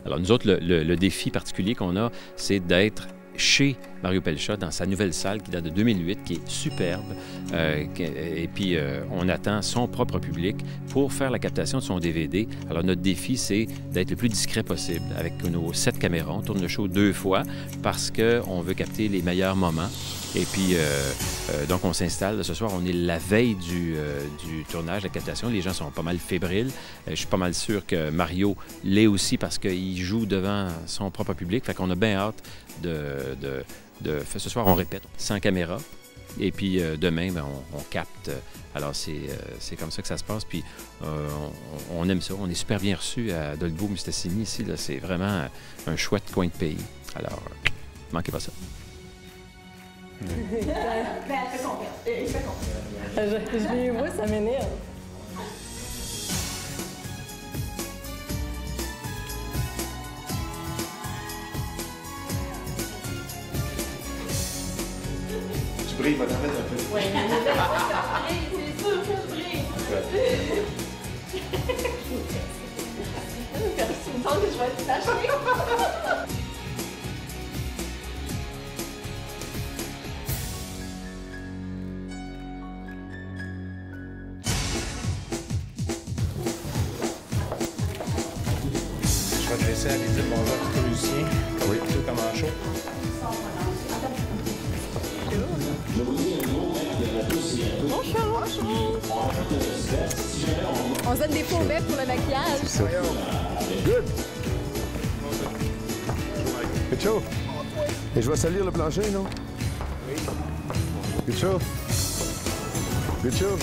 Alors nous autres, le défi particulier qu'on a, c'est d'être chez Mario Pelcha dans sa nouvelle salle qui date de 2008, qui est superbe. Et puis, on attend son propre public pour faire la captation de son DVD. Alors, notre défi, c'est d'être le plus discret possible avec nos 7 caméras. On tourne le show 2 fois parce qu'on veut capter les meilleurs moments. Et puis, donc, on s'installe. Ce soir, on est la veille du tournage, de la captation. Les gens sont pas mal fébriles. Je suis pas mal sûr que Mario l'est aussi parce qu'il joue devant son propre public. Fait qu'on a bien hâte ce soir, on répète, sans caméra. Et puis demain, ben, on capte. Alors, c'est comme ça que ça se passe. Puis on aime ça. On est super bien reçus à Dolbeau-Mistassini ici. C'est vraiment un chouette coin de pays. Alors, manquez pas ça. Ben, elle fait confiance. Il fait confiance. Je les vois, ça m'énerve. Tu brilles, madame, un peu. Oui, c'est sûr que je brille. Tu me sens que je vais être tachée. Je vais te laisser aller dire bonjour à tous les musiciens. Oui. Tout comme en show. Bonjour. On se donne des faux-bêtes pour le maquillage. Good! Good show! Et je vais salir le plancher, non? Oui. Good show! Good show!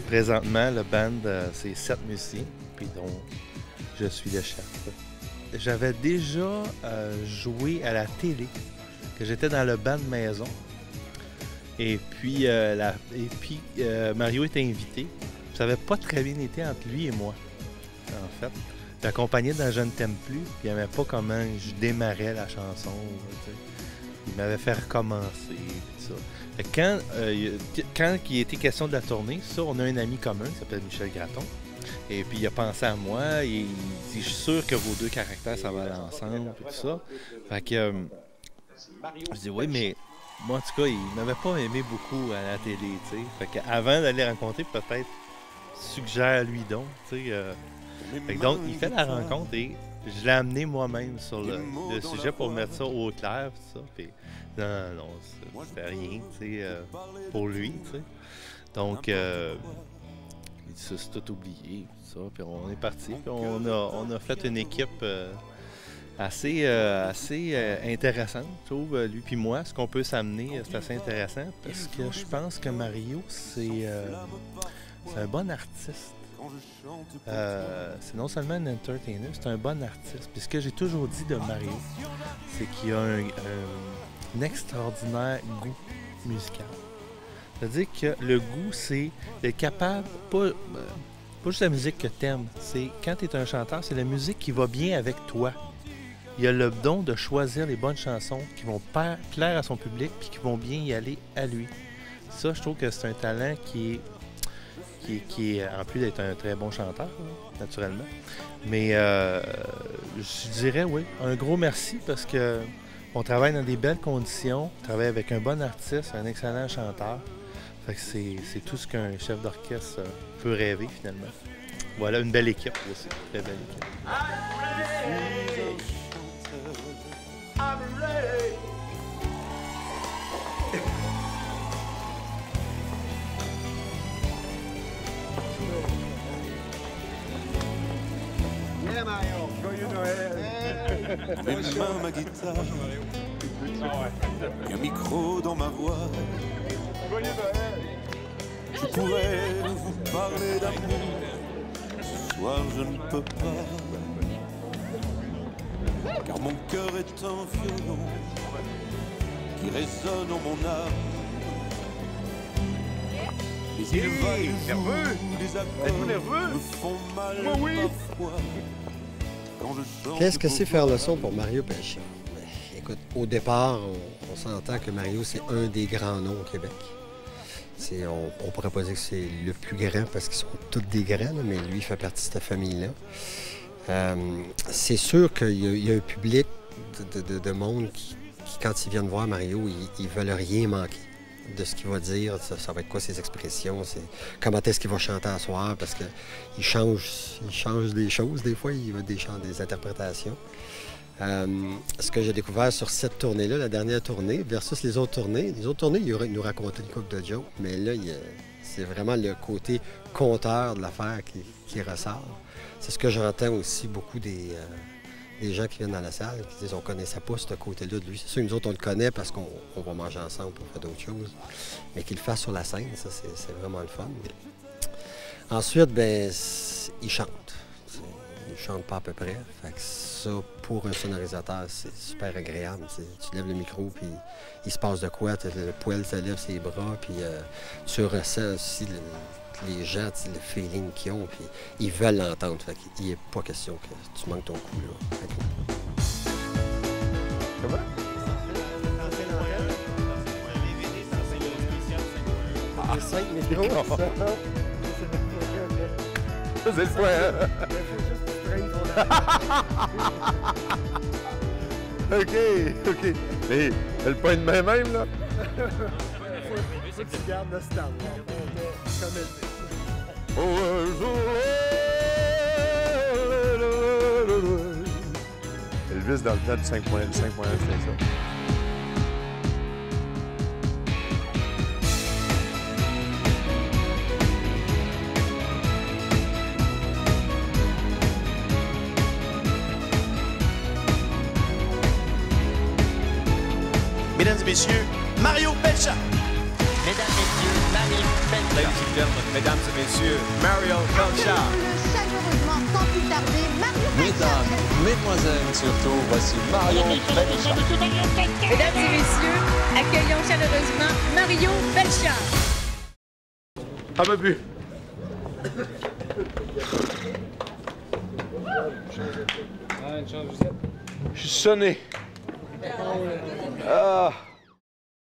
Présentement, le band, c'est 7 musiciens, puis dont je suis le chef. J'avais déjà joué à la télé, que j'étais dans le band maison. Et puis, Mario était invité. Ça n'avait pas très bien été entre lui et moi, en fait. J'accompagnais dans Je ne t'aime plus, puis il n'aimait pas comment je démarrais la chanson. T'sais. Il m'avait fait recommencer, tout ça. Fait que quand il était question de la tournée, ça, on a un ami commun qui s'appelle Michel Gratton. Et puis il a pensé à moi et il dit « Je suis sûr que vos deux caractères, ça va aller ensemble. » et tout ça. Fait que je dis « Oui, mais moi, en tout cas, il m'avait pas aimé beaucoup à la télé, tu sais. Fait qu'avant d'aller rencontrer, peut-être suggère-lui donc, tu sais. Fait que donc, il fait la rencontre et je l'ai amené moi-même sur le sujet pour mettre ça au clair, tout ça. Puis non, c'était rien, tu sais, pour lui, tu sais. Donc, ça, c'est tout oublié, tout ça. Puis on est parti. Puis on a fait une équipe assez intéressante, je trouve, lui puis moi. Ce qu'on peut s'amener, c'est assez intéressant parce que je pense que Mario, c'est un bon artiste. C'est non seulement un entertainer, c'est un bon artiste. Puis ce que j'ai toujours dit de Mario, c'est qu'il a un extraordinaire goût musical. C'est-à-dire que le goût, c'est d'être capable, pas juste la musique que t'aimes, c'est quand tu es un chanteur, c'est la musique qui va bien avec toi. Il a le don de choisir les bonnes chansons qui vont plaire à son public puis qui vont bien y aller à lui. Ça, je trouve que c'est un talent qui est en plus d'être un très bon chanteur, naturellement. Mais je dirais, oui, un gros merci parce que on travaille dans des belles conditions, on travaille avec un bon artiste, un excellent chanteur. Fait que c'est tout ce qu'un chef d'orchestre peut rêver, finalement. Voilà, une belle équipe aussi, très belle équipe. Joyeux Noël! Mes mains, ma guitare, et un micro dans ma voix. Joyeux Noël! Je pourrais vous parler d'amour, ce soir je ne peux pas. Car mon cœur est un violon qui résonne en mon âme. Les nerveux? des accords Êtes-vous nerveux? me font mal Oui. parfois. Quand je chante Qu'est-ce que c'est faire le son pour Mario Pelcha? Écoute, au départ, on s'entend que Mario, c'est un des grands noms au Québec. on pourrait pas dire que c'est le plus grand parce qu'ils sont tous des grands, là, mais lui, il fait partie de cette famille-là. C'est sûr qu'il y a un public de monde qui, quand ils viennent voir Mario, ils veulent rien manquer de ce qu'il va dire. Ça va être quoi ses expressions, comment est-ce qu'il va chanter à soir, parce qu'il change des choses des fois, il va des interprétations. Ce que j'ai découvert sur cette tournée-là, la dernière tournée, versus les autres tournées, il nous racontait une couple de jokes, mais là, c'est vraiment le côté conteur de l'affaire qui ressort. C'est ce que j'entends aussi beaucoup des gens qui viennent dans la salle, qui disent on ne connaissait pas ce côté-là de lui. C'est sûr, nous autres, on le connaît parce qu'on va manger ensemble pour faire d'autres choses, mais qu'il le fasse sur la scène, ça, c'est vraiment le fun. Ensuite, ben, il chante. Il chante pas à peu près. Fait que ça, pour un sonorisateur, c'est super agréable. Tu lèves le micro, puis il se passe de quoi, le poil se lève ses bras, puis tu ressens aussi les gens, le feeling qu'ils ont, puis ils veulent l'entendre. Fait qu'il n'est pas question que tu manques ton coup, là. Comment? Les 5 micros, C'est le point, hein? OK. Mais le point de main même, là? faut que tu gardes le stand. Elvis dans le temps du 5.1, c'était ça. Mesdames et messieurs, Mario Pelchat. Mesdames et messieurs, Mario Pelchat. Mesdames et messieurs, Mario Pelchat. Chaleureusement, sans plus tarder, Mario Pelchat. Mesdames, mesdemoiselles, surtout, voici Mario Pelchat. Mesdames et messieurs, accueillons chaleureusement Mario Pelchat. Ah, ma bu! Je suis sonné. Ah!